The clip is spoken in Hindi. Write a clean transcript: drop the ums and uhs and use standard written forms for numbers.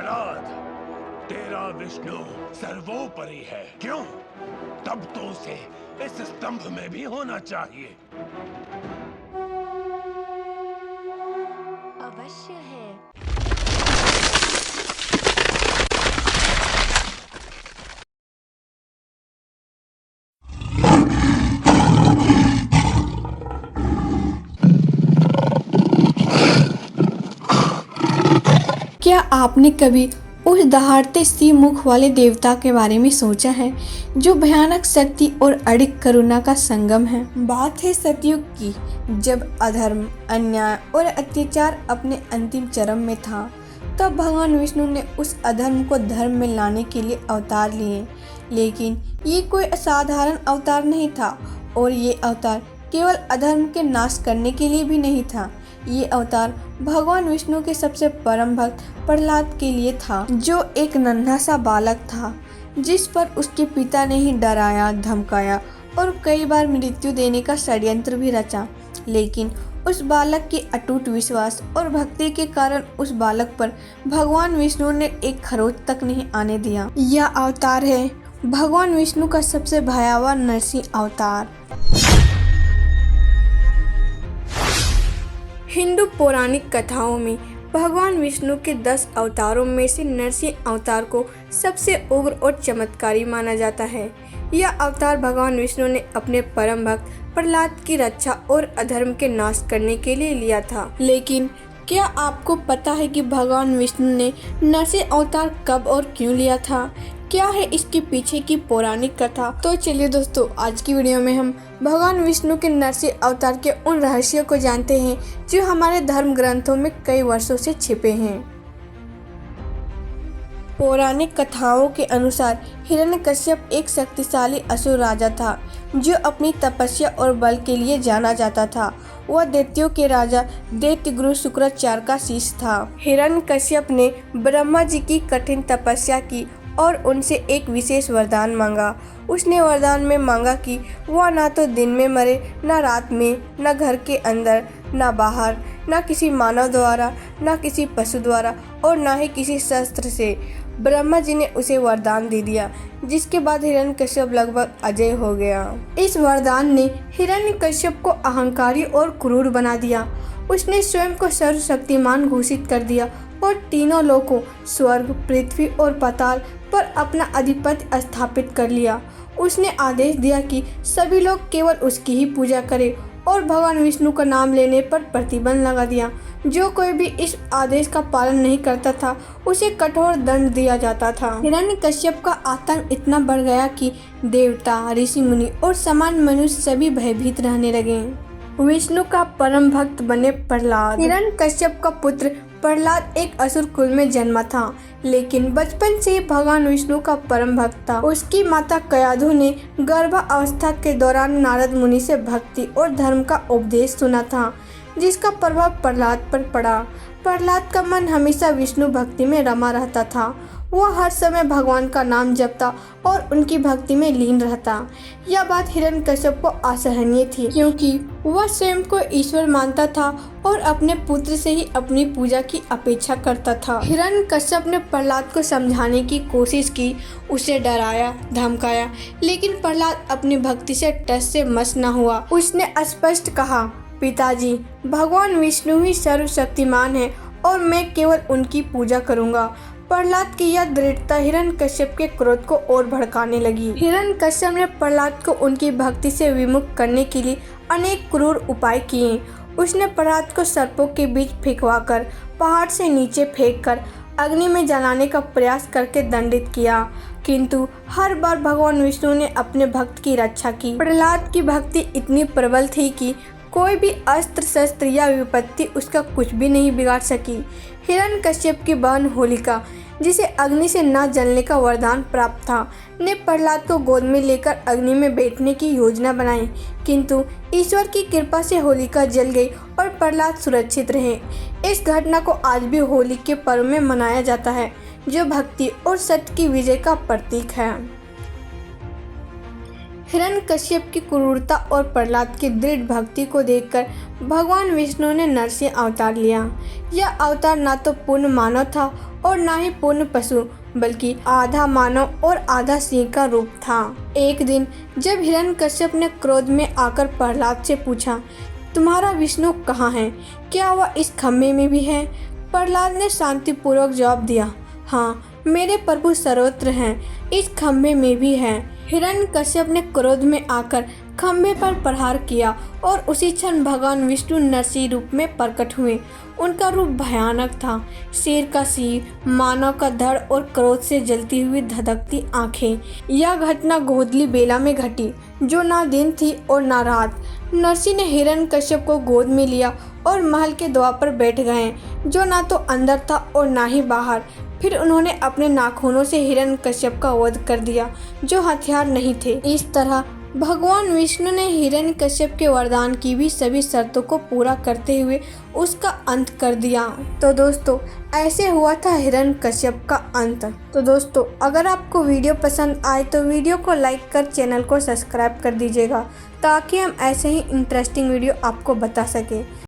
प्रहलाद, तेरा विष्णु सर्वोपरि है, क्यों? तब तो उसे इस स्तंभ में भी होना चाहिए। अवश्य है। क्या आपने कभी उस दहाड़ते सी मुख वाले देवता के बारे में सोचा है जो भयानक शक्ति और अड़िग करुणा का संगम है? बात है सतयुग की, जब अधर्म, अन्याय और अत्याचार अपने अंतिम चरम में था। तब भगवान विष्णु ने उस अधर्म को धर्म में लाने के लिए अवतार लिए। लेकिन ये कोई असाधारण अवतार नहीं था, और ये अवतार केवल अधर्म के नाश करने के लिए भी नहीं था। ये अवतार भगवान विष्णु के सबसे परम भक्त प्रहलाद के लिए था, जो एक नन्हा सा बालक था जिस पर उसके पिता ने ही डराया, धमकाया और कई बार मृत्यु देने का षड्यंत्र भी रचा। लेकिन उस बालक के अटूट विश्वास और भक्ति के कारण उस बालक पर भगवान विष्णु ने एक खरोंच तक नहीं आने दिया। यह अवतार है भगवान विष्णु का सबसे भयावह नरसिंह अवतार। हिंदू पौराणिक कथाओं में भगवान विष्णु के 10 अवतारों में से नरसिंह अवतार को सबसे उग्र और चमत्कारी माना जाता है। यह अवतार भगवान विष्णु ने अपने परम भक्त प्रहलाद की रक्षा और अधर्म के नाश करने के लिए लिया था। लेकिन क्या आपको पता है कि भगवान विष्णु ने नरसिंह अवतार कब और क्यों लिया था? क्या है इसके पीछे की पौराणिक कथा? तो चलिए दोस्तों, आज की वीडियो में हम भगवान विष्णु के नरसिंह अवतार के उन रहस्यों को जानते हैं जो हमारे धर्म ग्रंथों में कई वर्षों से छिपे हैं। पौराणिक कथाओं के अनुसार हिरण्यकश्यप एक शक्तिशाली असुर राजा था जो अपनी तपस्या और बल के लिए जाना जाता था। वह दैत्यों के राजा दैत्यगुरु शुक्राचार्य का शिष्य था। हिरण्यकश्यप ने ब्रह्मा जी की कठिन तपस्या की और उनसे एक विशेष वरदान मांगा। उसने वरदान में मांगा कि वह ना तो दिन में मरे, न रात में, न घर के अंदर, न बाहर, न किसी मानव द्वारा, न किसी पशु द्वारा और न ही किसी शस्त्र से। ब्रह्मा जी ने उसे वरदान दे दिया, जिसके बाद हिरण्यकश्यप लगभग अजय हो गया। इस वरदान ने हिरण्यकश्यप को अहंकारी और क्रूर बना दिया। उसने स्वयं को सर्वशक्तिमान घोषित कर दिया और तीनों लोकों स्वर्ग, पृथ्वी और पाताल पर अपना आधिपत्य स्थापित कर लिया। उसने आदेश दिया कि सभी लोग केवल उसकी ही पूजा करें और भगवान विष्णु का नाम लेने पर प्रतिबंध लगा दिया। जो कोई भी इस आदेश का पालन नहीं करता था उसे कठोर दंड दिया जाता था। हिरण्यकश्यप का आतंक इतना बढ़ गया कि देवता, ऋषि मुनि और सामान्य मनुष्य सभी भयभीत रहने लगे। विष्णु का परम भक्त बने प्रहलाद। हिरण्यकश्यप का पुत्र प्रहलाद एक असुर कुल में जन्मा था, लेकिन बचपन से भगवान विष्णु का परम भक्त था। उसकी माता कयाधु ने गर्भावस्था के दौरान नारद मुनि से भक्ति और धर्म का उपदेश सुना था, जिसका प्रभाव प्रहलाद पर पड़ा। प्रहलाद का मन हमेशा विष्णु भक्ति में रमा रहता था। वह हर समय भगवान का नाम जपता और उनकी भक्ति में लीन रहता। यह बात हिरण्यकश्यप को असहनीय थी, क्योंकि वह स्वयं को ईश्वर मानता था और अपने पुत्र से ही अपनी पूजा की अपेक्षा करता था। हिरण्यकश्यप ने प्रहलाद को समझाने की कोशिश की, उसे डराया, धमकाया, लेकिन प्रहलाद अपनी भक्ति से टस से मस न हुआ। उसने स्पष्ट कहा, पिताजी, भगवान विष्णु ही सर्वशक्तिमान है और मैं केवल उनकी पूजा करूंगा। प्रहलाद की यह दृढ़ता हिरण्यकश्यप के क्रोध को और भड़काने लगी। हिरण्यकश्यप ने प्रहलाद को उनकी भक्ति से विमुख करने के लिए अनेक क्रूर उपाय किए। उसने प्रहलाद को सर्पों के बीच फेंकवाकर, पहाड़ से नीचे फेंककर अग्नि में जलाने का प्रयास करके दंडित किया, किंतु हर बार भगवान विष्णु ने अपने भक्त की रक्षा की। प्रहलाद की भक्ति इतनी प्रबल थी कि कोई भी अस्त्र शस्त्र या विपत्ति उसका कुछ भी नहीं बिगाड़ सकी। हिरण्यकश्यप की बहन होलिका, जिसे अग्नि से न जलने का वरदान प्राप्त था, ने प्रहलाद को गोद में लेकर अग्नि में बैठने की योजना बनाई, किंतु ईश्वर की कृपा से होलिका जल गई और प्रहलाद सुरक्षित रहे। इस घटना को आज भी होली के पर्व में मनाया जाता है, जो भक्ति और सत्य की विजय का प्रतीक है। हिरण्यकश्यप की क्रूरता और प्रहलाद की दृढ़ भक्ति को देखकर भगवान विष्णु ने नरसिंह अवतार लिया। यह अवतार ना तो पूर्ण मानव था और ना ही पूर्ण पशु, बल्कि आधा मानव और आधा सिंह का रूप था। एक दिन जब हिरण्यकश्यप ने क्रोध में आकर प्रहलाद से पूछा, तुम्हारा विष्णु कहाँ है? क्या वह इस खम्भे में भी है? प्रहलाद ने शांतिपूर्वक जवाब दिया, हाँ, मेरे प्रभु सर्वत्र हैं, इस खम्भे में भी हैं। हिरण्यकश्यप ने क्रोध में आकर खम्भे पर प्रहार किया और उसी क्षण भगवान विष्णु नरसिंह रूप में प्रकट हुए। उनका रूप भयानक था। शेर का सिर, मानव का धड़ और क्रोध से जलती हुई धधकती आंखें। यह घटना गोधली बेला में घटी, जो ना दिन थी और ना रात। नरसिंह ने हिरण्यकश्यप को गोद में लिया और महल के द्वार पर बैठ गए, जो ना तो अंदर था और ना ही बाहर। फिर उन्होंने अपने नाखूनों से हिरण्यकश्यप का वध कर दिया, जो हथियार नहीं थे। इस तरह भगवान विष्णु ने हिरण्यकश्यप के वरदान की भी सभी शर्तों को पूरा करते हुए उसका अंत कर दिया। तो दोस्तों, ऐसे हुआ था हिरण्यकश्यप का अंत। तो दोस्तों, अगर आपको वीडियो पसंद आए तो वीडियो को लाइक कर चैनल को सब्सक्राइब कर दीजिएगा, ताकि हम ऐसे ही इंटरेस्टिंग वीडियो आपको बता सकें।